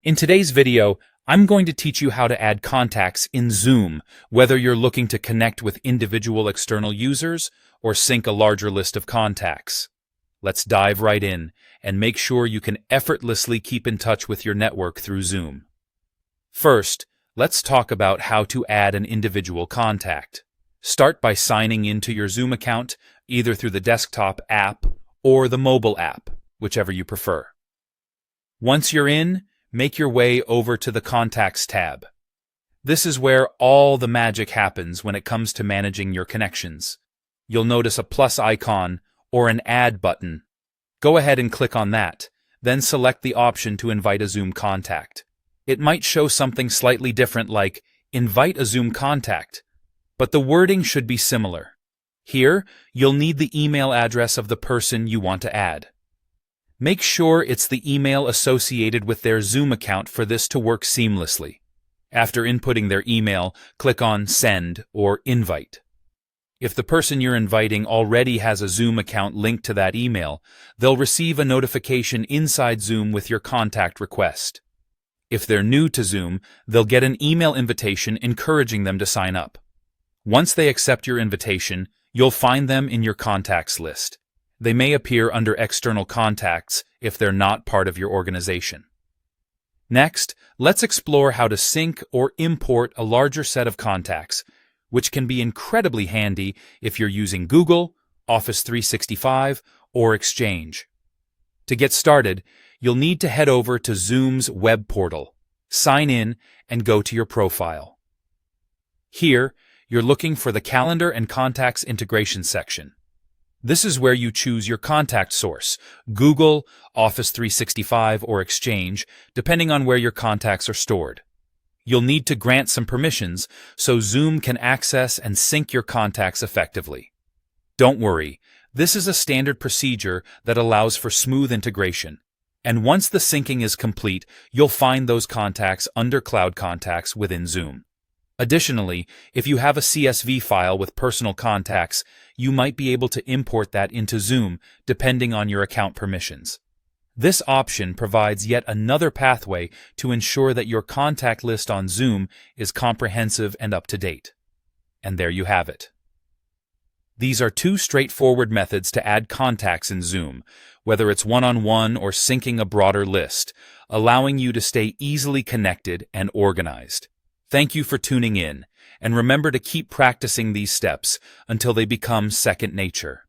In today's video, I'm going to teach you how to add contacts in Zoom, whether you're looking to connect with individual external users or sync a larger list of contacts. Let's dive right in and make sure you can effortlessly keep in touch with your network through Zoom. First, let's talk about how to add an individual contact. Start by signing into your Zoom account, either through the desktop app or the mobile app, whichever you prefer. Once you're in, make your way over to the Contacts tab. This is where all the magic happens when it comes to managing your connections. You'll notice a plus icon or an Add button. Go ahead and click on that, then select the option to invite a Zoom contact. It might show something slightly different like Invite a Zoom contact, but the wording should be similar. Here, you'll need the email address of the person you want to add. Make sure it's the email associated with their Zoom account for this to work seamlessly. After inputting their email, click on Send or Invite. If the person you're inviting already has a Zoom account linked to that email, they'll receive a notification inside Zoom with your contact request. If they're new to Zoom, they'll get an email invitation encouraging them to sign up. Once they accept your invitation, you'll find them in your contacts list. They may appear under external contacts if they're not part of your organization. Next, let's explore how to sync or import a larger set of contacts, which can be incredibly handy if you're using Google, Office 365, or Exchange. To get started, you'll need to head over to Zoom's web portal, sign in, and go to your profile. Here, you're looking for the Calendar and Contacts Integration section. This is where you choose your contact source, Google, Office 365, or Exchange, depending on where your contacts are stored. You'll need to grant some permissions so Zoom can access and sync your contacts effectively. Don't worry, this is a standard procedure that allows for smooth integration. And once the syncing is complete, you'll find those contacts under Cloud Contacts within Zoom. Additionally, if you have a CSV file with personal contacts, you might be able to import that into Zoom depending on your account permissions. This option provides yet another pathway to ensure that your contact list on Zoom is comprehensive and up to date. And there you have it. These are two straightforward methods to add contacts in Zoom, whether it's one-on-one or syncing a broader list, allowing you to stay easily connected and organized. Thank you for tuning in, and remember to keep practicing these steps until they become second nature.